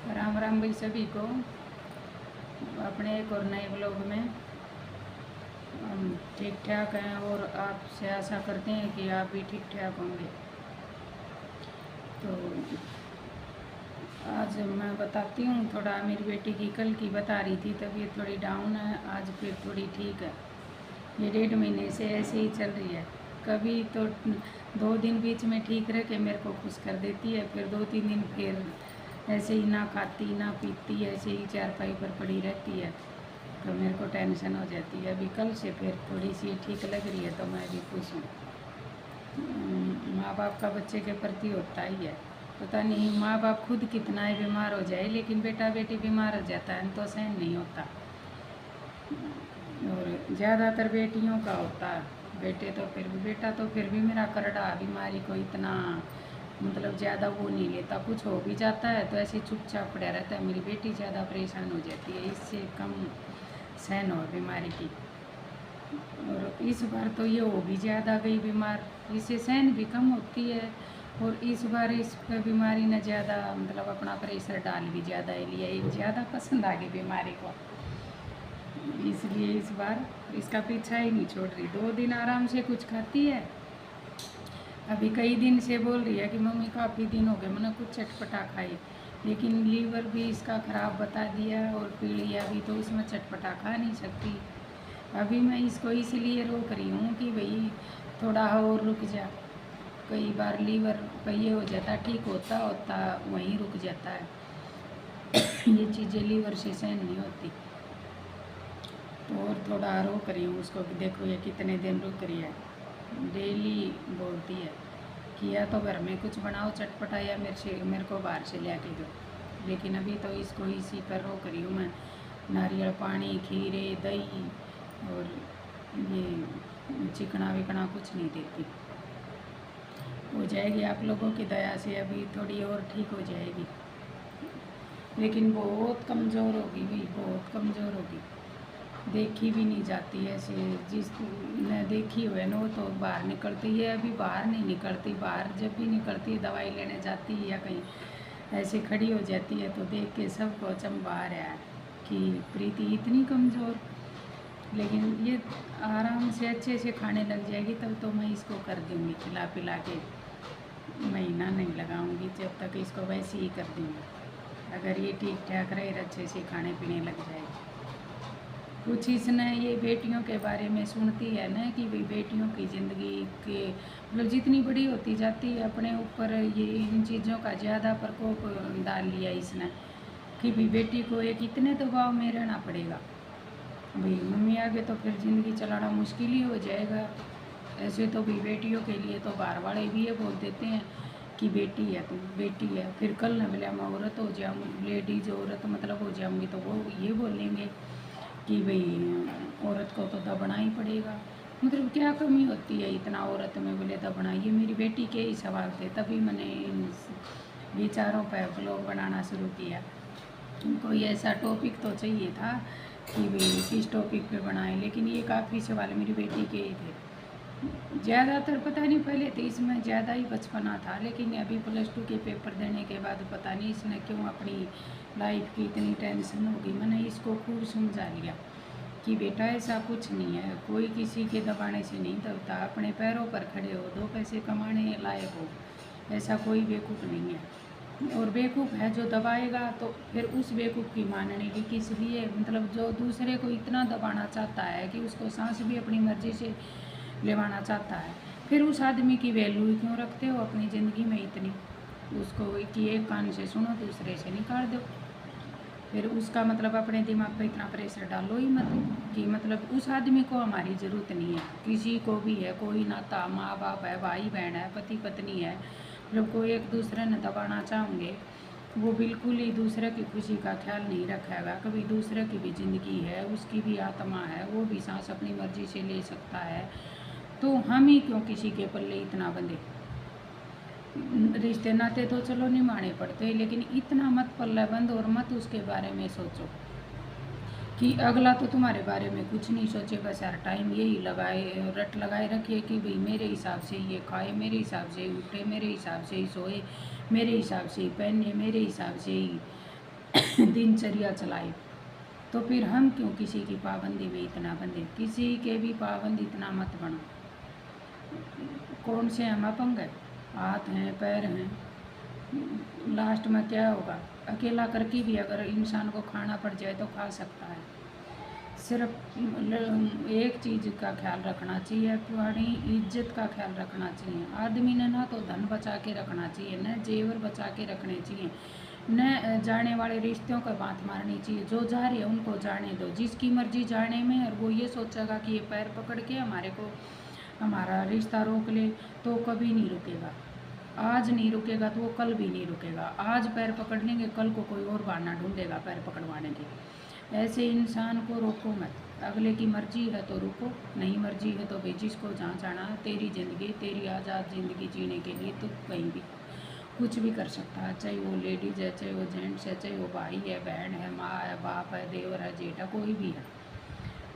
राम राम भाई सभी को। अपने एक और नए ब्लॉग में हम ठीक ठाक हैं और आपसे आशा करते हैं कि आप भी ठीक ठाक होंगे। तो आज मैं बताती हूँ थोड़ा, मेरी बेटी की कल की बता रही थी तबीयत थोड़ी डाउन है, आज फिर थोड़ी ठीक है। ये 1.5 महीने से ऐसे ही चल रही है। कभी तो 2 दिन बीच में ठीक रह के मेरे को खुश कर देती है, फिर 2-3 दिन फिर ऐसे ही ना खाती ना पीती, ऐसे ही चारपाई पर पड़ी रहती है। तो मेरे को टेंशन हो जाती है। अभी कल से फिर थोड़ी सी ठीक लग रही है तो मैं भी खुश हूँ। माँ बाप का बच्चे के प्रति होता ही है। पता नहीं माँ बाप खुद कितना ही बीमार हो जाए, लेकिन बेटा बेटी बीमार हो जाता है तो सहन नहीं होता। और ज़्यादातर बेटियों का होता है, बेटा तो फिर भी मेरा करड़ा बीमारी को इतना मतलब ज़्यादा वो नहीं लेता। कुछ हो भी जाता है तो ऐसे चुपचाप पड़ा रहता है। मेरी बेटी ज़्यादा परेशान हो जाती है, इससे कम सहन हो बीमारी की। और इस बार तो ये हो भी ज़्यादा गई बीमार, इससे सहन भी कम होती है। और इस बार इस बीमारी ने ज़्यादा मतलब अपना प्रेशर डाल भी ज़्यादा ही लिया, ये ज़्यादा पसंद आ गई बीमारी को, इसलिए इस बार इसका पीछा ही नहीं छोड़ रही। 2 दिन आराम से कुछ खाती है, अभी कई दिन से बोल रही है कि मम्मी काफ़ी दिन हो गए मैंने कुछ चटपटा खाई, लेकिन लीवर भी इसका ख़राब बता दिया और पीलिया भी, तो उसमें चटपटा खा नहीं सकती। अभी मैं इसको इसलिए रोक रही हूँ कि भाई थोड़ा और रुक जा। कई बार लीवर का ये हो जाता, ठीक होता होता वहीं रुक जाता है। ये चीज़ें लीवर से सहन नहीं होती, तो और थोड़ा रोक रही हूँ उसको कि देखो ये कितने दिन रुक रही है। डेली बोलती है कि या तो घर में कुछ बनाओ चटपटा या मेरे को बाहर से ले आके दो, लेकिन अभी तो इसको इसी पर रोक रही हूँ मैं। नारियल पानी, खीरे, दही और ये चिकना विकना कुछ नहीं देती। हो जाएगी आप लोगों की दया से, अभी थोड़ी और ठीक हो जाएगी, लेकिन बहुत कमज़ोर होगी भाई, बहुत कमज़ोर होगी। देखी भी नहीं जाती ऐसे, जिसने देखी हुए ना वो तो बाहर निकलती है, अभी बाहर नहीं निकलती। बाहर जब भी निकलती है दवाई लेने जाती है या कहीं ऐसे खड़ी हो जाती है तो देख के सबको अचंभा आ रहा है कि प्रीति इतनी कमज़ोर। लेकिन ये आराम से अच्छे से खाने लग जाएगी तब तो मैं इसको कर दूँगी, खिला पिला के महीना नहीं लगाऊंगी, जब तक इसको वैसे ही कर दूँगी। अगर ये ठीक ठाक रहे, अच्छे से खाने पीने लग जाएगी। कुछ इसने ये बेटियों के बारे में सुनती है ना कि भाई बेटियों की ज़िंदगी के मतलब जितनी बड़ी होती जाती है अपने ऊपर ये इन चीज़ों का ज़्यादा प्रकोप डाल लिया इसने कि भाई बेटी को एक इतने दबाव में रहना पड़ेगा। भाई मम्मी आगे तो फिर ज़िंदगी चलाना मुश्किल ही हो जाएगा। ऐसे तो भाई बेटियों के लिए तो बाहर वाले भी ये बोल देते हैं कि बेटी है तो बेटी है, फिर कल न बोले मैं औरत हो जाऊँ, लेडीज औरत मतलब हो जाऊँगी तो वो ये बोलेंगे कि भाई औरत को तो दबना ही पड़ेगा। मतलब क्या कमी होती है इतना औरत में बोले दबना। ये मेरी बेटी के ही सवाल थे, तभी मैंने इन विचारों पर ब्लॉग बनाना शुरू किया। कोई ऐसा टॉपिक तो चाहिए था कि भाई किस टॉपिक पे बनाए, लेकिन ये काफ़ी सवाल मेरी बेटी के ही थे। ज़्यादातर पता नहीं, पहले तो इसमें ज़्यादा ही बचपना था, लेकिन अभी +2 के पेपर देने के बाद पता नहीं इसने क्यों अपनी लाइफ की इतनी टेंशन होगी। मैंने इसको खूब समझा लिया कि बेटा ऐसा कुछ नहीं है, कोई किसी के दबाने से नहीं दबता। अपने पैरों पर खड़े हो, 2 पैसे कमाने लायक हो, ऐसा कोई बेवकूफ़ नहीं है। और बेवकूफ़ है जो दबाएगा तो फिर उस बेवकूफ़ की मानने की किस लिए, मतलब जो दूसरे को इतना दबाना चाहता है कि उसको सांस भी अपनी मर्ज़ी से लेवाना चाहता है, फिर उस आदमी की वैल्यू क्यों रखते हो अपनी ज़िंदगी में इतनी। उसको कि एक कान से सुनो दूसरे से निकाल दो, फिर उसका मतलब अपने दिमाग पर इतना प्रेशर डालो ही मत कि मतलब उस आदमी को हमारी ज़रूरत नहीं है। किसी को भी है, कोई नाता, माँ बाप है, भाई बहन है, पति पत्नी है, जब कोई एक दूसरे ने दबाना चाहेंगे वो बिल्कुल ही दूसरे की खुशी का ख्याल नहीं रखेगा। कभी दूसरे की भी ज़िंदगी है, उसकी भी आत्मा है, वो भी सांस अपनी मर्ज़ी से ले सकता है, तो हम ही क्यों किसी के पल्ले इतना बंधे। रिश्ते नाते तो चलो निभाने पड़ते, लेकिन इतना मत पल्ला बंद और मत उसके बारे में सोचो कि अगला तो तुम्हारे बारे में कुछ नहीं सोचे, बस हर टाइम यही रट लगाए रखिए कि भाई मेरे हिसाब से ये खाए, मेरे हिसाब से ही उठे, मेरे हिसाब से ही सोए, मेरे हिसाब से ही पहने, मेरे हिसाब से ही दिनचर्या चलाए, तो फिर हम क्यों किसी की पाबंदी में इतना बंधे? किसी के भी पाबंद इतना मत बनो। कौन से हम अपंग हैं? हाथ हैं, पैर हैं, लास्ट में क्या होगा? अकेला करके भी अगर इंसान को खाना पड़ जाए तो खा सकता है। सिर्फ एक चीज़ का ख्याल रखना चाहिए, अपनी इज्जत का ख्याल रखना चाहिए। आदमी ने ना तो धन बचा के रखना चाहिए, न जेवर बचा के रखने चाहिए, न जाने वाले रिश्तों का बात मारनी चाहिए। जो जा रही है उनको जाने दो, जिसकी मर्जी जाने में, और वो ये सोचेगा कि ये पैर पकड़ के हमारे को हमारा रिश्ता रोक ले, तो कभी नहीं रुकेगा। आज नहीं रुकेगा तो वो कल भी नहीं रुकेगा। आज पैर पकड़ लेंगे, कल को कोई और बहाना ढूंढेगा पैर पकड़वाने के। ऐसे इंसान को रोको मत। अगले की मर्जी है तो रुको, नहीं मर्जी है तो भाई जिसको जहाँ जाना है, तेरी ज़िंदगी, तेरी आज़ाद ज़िंदगी जीने के लिए तो कहीं भी कुछ भी कर सकता है। चाहे वो लेडीज़ है, चाहे वो जेंट्स है, चाहे वो भाई है, बहन है, माँ है, बाप है, देवर है, जेठा, कोई भी है।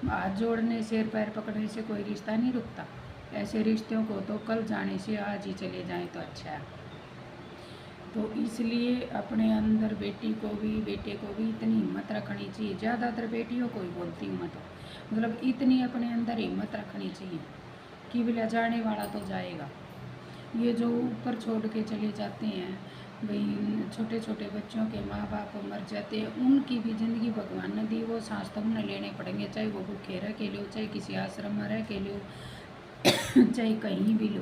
हाथ जोड़ने से, पैर पकड़ने से कोई रिश्ता नहीं रुकता। ऐसे रिश्तों को तो कल जाने से आज ही चले जाएं तो अच्छा है। तो इसलिए अपने अंदर बेटी को भी, बेटे को भी इतनी हिम्मत रखनी चाहिए। ज़्यादातर बेटियों को ही बोलती हूँ मैं तो, मतलब इतनी अपने अंदर हिम्मत रखनी चाहिए कि बोला जाने वाला तो जाएगा। ये जो ऊपर छोड़ के चले जाते हैं भाई, छोटे छोटे बच्चों के माँ बाप मर जाते हैं, उनकी भी ज़िंदगी भगवान ने दी, वो सांस तो उन्हें लेने पड़ेंगे। चाहे वो भूखे रह के लो, चाहे किसी आश्रम में रह के लो, चाहे कहीं भी लो,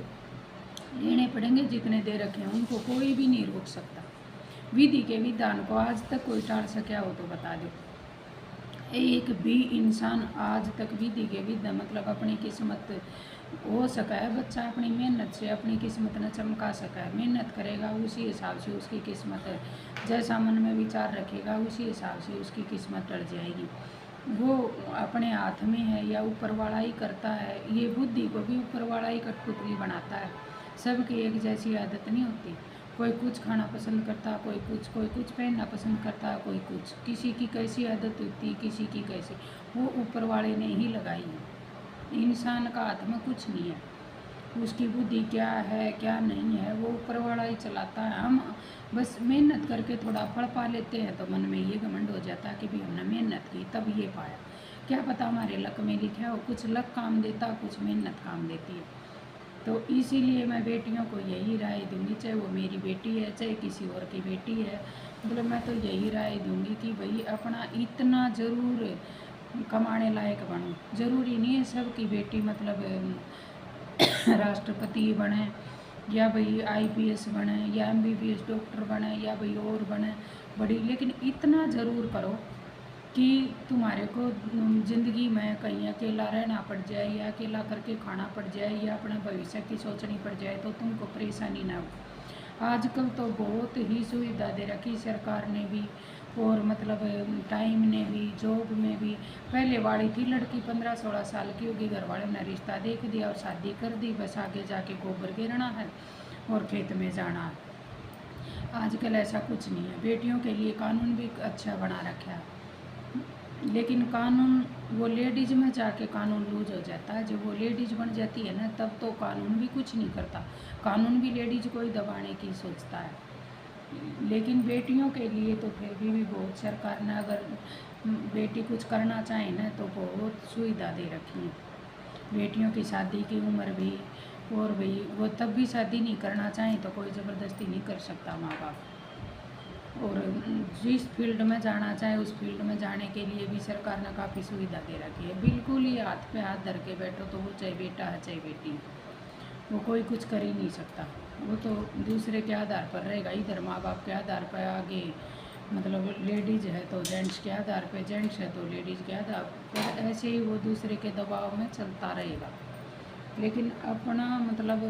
लेने पड़ेंगे। जितने दे रखे हैं उनको कोई भी नहीं रोक सकता। विधि के विधान को आज तक कोई टाल सका हो तो बता दो। एक भी इंसान आज तक विधि के विधा मतलब अपनी किस्मत हो सका है। बच्चा अपनी मेहनत से अपनी किस्मत न चमका सका है। मेहनत करेगा उसी हिसाब से उसकी किस्मत है, जैसा मन में विचार रखेगा उसी हिसाब से उसकी किस्मत टल जाएगी। वो अपने हाथ में है या ऊपर वाला ही करता है। ये बुद्धि को भी ऊपर वाला ही कठपुतली बनाता है। सबकी एक जैसी आदत नहीं होती। कोई कुछ खाना पसंद करता, कोई कुछ पहनना पसंद करता, कोई कुछ। किसी की कैसी आदत होती, किसी की कैसी, वो ऊपर वाले ने ही लगाई है। इंसान का हाथ में कुछ नहीं है। उसकी बुद्धि क्या है क्या नहीं है वो ऊपर वाला ही चलाता है। हम बस मेहनत करके थोड़ा फल पा लेते हैं तो मन में ये घमंड हो जाता है कि भाई हमने मेहनत की तब ये पाया। क्या पता हमारे लक में लिखा हो, कुछ लक काम देता, कुछ मेहनत काम देती है। तो इसीलिए मैं बेटियों को यही राय दूंगी, चाहे वो मेरी बेटी है चाहे किसी और की बेटी है, मतलब मैं तो यही राय दूंगी कि भाई अपना इतना ज़रूर कमाने लायक बनो। ज़रूरी नहीं है सबकी बेटी मतलब राष्ट्रपति बने या भाई आईपीएस बने या एमबीबीएस डॉक्टर बने या भाई और बने बड़ी, लेकिन इतना ज़रूर करो कि तुम्हारे को ज़िंदगी में कहीं अकेला रहना पड़ जाए या अकेला करके खाना पड़ जाए या अपने भविष्य की सोचनी पड़ जाए तो तुमको परेशानी ना हो। आजकल तो बहुत ही सुविधा दे रखी सरकार ने भी, और मतलब टाइम ने भी, जॉब में भी। पहले वाली थी लड़की 15-16 साल की होगी, घर वालों ने रिश्ता देख दिया और शादी कर दी, बस आगे जाके गोबर गिरना है और खेत में जाना है। आजकल ऐसा कुछ नहीं है। बेटियों के लिए कानून भी अच्छा बना रखा है, लेकिन कानून वो लेडीज़ में जाके कानून लूज हो जाता है। जब वो लेडीज़ बन जाती है ना तब तो कानून भी कुछ नहीं करता। कानून भी लेडीज़ को ही दबाने की सोचता है। लेकिन बेटियों के लिए तो फिर भी बहुत सरकार ने अगर बेटी कुछ करना चाहे ना तो बहुत सुविधा दे रखी है। बेटियों की शादी की उम्र भी, और भाई वो तब भी शादी नहीं करना चाहें तो कोई ज़बरदस्ती नहीं कर सकता माँ बाप। और जिस फील्ड में जाना चाहे उस फील्ड में जाने के लिए भी सरकार ने काफ़ी सुविधा दे रखी है। बिल्कुल ही हाथ पे हाथ धर के बैठो तो वो चाहे बेटा है चाहे बेटी है, वो कोई कुछ कर ही नहीं सकता। वो तो दूसरे के आधार पर रहेगा। इधर माँ बाप के आधार पर आगे, मतलब लेडीज़ है तो जेंट्स के आधार पर, जेंट्स है तो लेडीज़ के आधार पर, ऐसे ही वो दूसरे के दबाव में चलता रहेगा। लेकिन अपना मतलब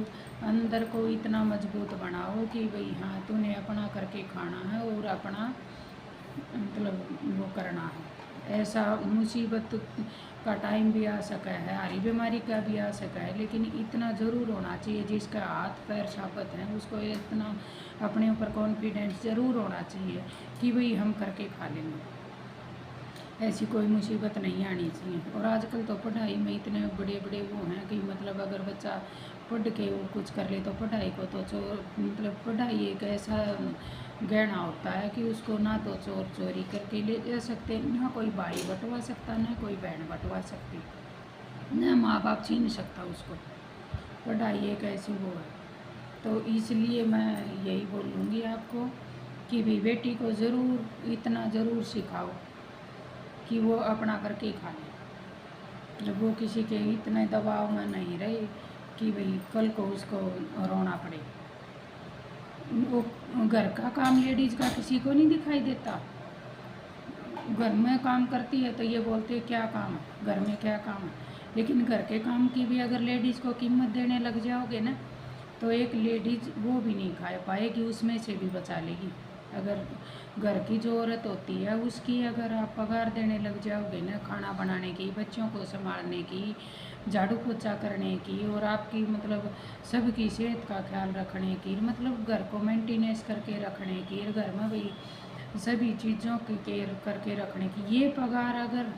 अंदर को इतना मजबूत बनाओ कि भाई हाँ तूने अपना करके खाना है और अपना मतलब वो करना है। ऐसा मुसीबत का टाइम भी आ सका है, हरी बीमारी का भी आ सका है, लेकिन इतना ज़रूर होना चाहिए जिसका हाथ पैर साबित है उसको इतना अपने ऊपर कॉन्फिडेंस ज़रूर होना चाहिए कि भाई हम करके खा लेंगे। ऐसी कोई मुसीबत नहीं आनी चाहिए। और आजकल तो पढ़ाई में इतने बड़े बड़े वो हैं कि मतलब अगर बच्चा पढ़ के वो कुछ कर ले तो पढ़ाई को तो मतलब पढ़ाई एक ऐसा गहना होता है कि उसको ना तो चोर चोरी करके ले जा सकते, ना कोई भाई बटवा सकता, ना कोई बहन बटवा सकती, ना माँ बाप छीन सकता उसको। पढ़ाई एक ऐसी वो है। तो इसलिए मैं यही बोलूँगी आपको कि भी बेटी को ज़रूर इतना ज़रूर सिखाओ कि वो अपना करके ही खा ले, जब वो किसी के इतने दबाव में नहीं रहे कि भाई कल को उसको रोना पड़े। वो घर का काम लेडीज़ का किसी को नहीं दिखाई देता। घर में काम करती है तो ये बोलते हैं क्या काम है, घर में क्या काम है। लेकिन घर के काम की भी अगर लेडीज़ को कीमत देने लग जाओगे ना, तो एक लेडीज़ वो भी नहीं खा पाएगी, उसमें से भी बचा लेगी। अगर घर की जो औरत होती है उसकी अगर आप पगार देने लग जाओगे ना, खाना बनाने की, बच्चों को संभालने की, झाड़ू पोछा करने की, और आपकी मतलब सबकी सेहत का ख्याल रखने की, मतलब घर को मेंटेनेंस करके रखने की, और घर में भी सभी चीज़ों की केयर करके रखने की, ये पगार अगर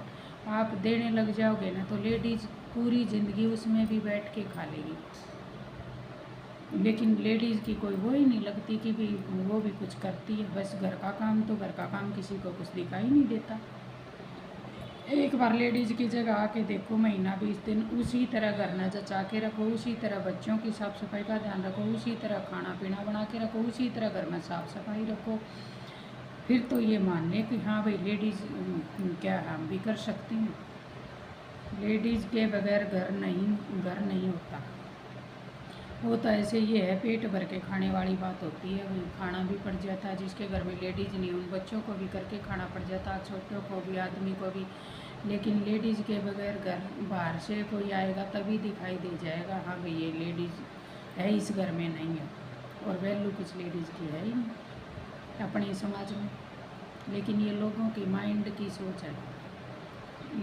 आप देने लग जाओगे ना, तो लेडीज़ पूरी ज़िंदगी उसमें भी बैठ के खा लेगी। लेकिन लेडीज़ की कोई वो ही नहीं लगती कि भी वो भी कुछ करती है। बस घर का काम, तो घर का काम किसी को कुछ दिखाई नहीं देता। एक बार लेडीज़ की जगह आके देखो, महीना 20 दिन उसी तरह घर न जचा के रखो, उसी तरह बच्चों की साफ़ सफाई का ध्यान रखो, उसी तरह खाना पीना बना के रखो, उसी तरह घर में साफ़ सफाई रखो, फिर तो ये मान लें कि हाँ भाई लेडीज़ क्या हम भी कर सकती हैं। लेडीज़ के बगैर घर नहीं होता। वो तो ऐसे ही है, पेट भर के खाने वाली बात होती है। वही खाना भी पड़ जाता है, जिसके घर में लेडीज़ नहीं, उन बच्चों को भी करके खाना पड़ जाता, छोटों को भी, आदमी को भी। लेकिन लेडीज़ के बगैर घर, बाहर से कोई आएगा तभी दिखाई दे जाएगा हाँ भाई ये लेडीज़ है, इस घर में नहीं है। और वैल्यू कुछ लेडीज़ की है ही नहीं अपने समाज में। लेकिन ये लोगों की माइंड की सोच है।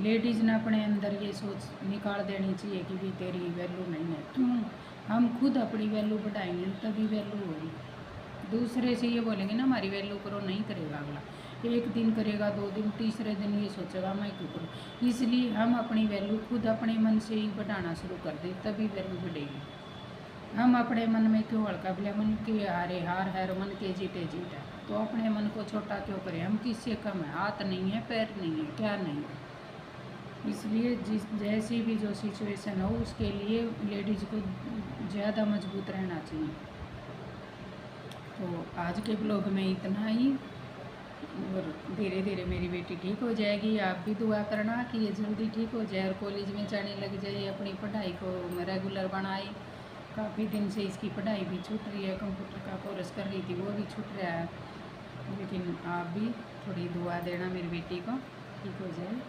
लेडीज़ ने अपने अंदर ये सोच निकाल देनी चाहिए कि भी तेरी वैल्यू नहीं है। क्यों? हम खुद अपनी वैल्यू बढ़ाएंगे तभी वैल्यू होगी। दूसरे से ये बोलेंगे ना हमारी वैल्यू करो, नहीं करेगा अगला। एक दिन करेगा, 2 दिन, तीसरे दिन ये सोचेगा मैं क्यों करूँ। इसलिए हम अपनी वैल्यू खुद अपने मन से ही बढ़ाना शुरू कर दें, तभी वैल्यू बढ़ेगी। हम अपने मन में क्यों हल्का, बोले मन के हारे हार है और मन के जीते जीत है, तो अपने मन को छोटा क्यों करें। हम किससे कम है? हाथ नहीं है, पैर नहीं है, क्या नहीं है। इसलिए जैसी भी जो सिचुएशन हो उसके लिए लेडीज़ को ज़्यादा मजबूत रहना चाहिए। तो आज के ब्लॉग में इतना ही, और धीरे धीरे मेरी बेटी ठीक हो जाएगी। आप भी दुआ करना कि ये जल्दी ठीक हो जाए और कॉलेज में जाने लग जाए, अपनी पढ़ाई को रेगुलर बनाए। काफ़ी दिन से इसकी पढ़ाई भी छूट रही है, कंप्यूटर का कोर्स कर रही थी वो भी छूट रहा है। लेकिन आप भी थोड़ी दुआ देना मेरी बेटी को ठीक हो जाए।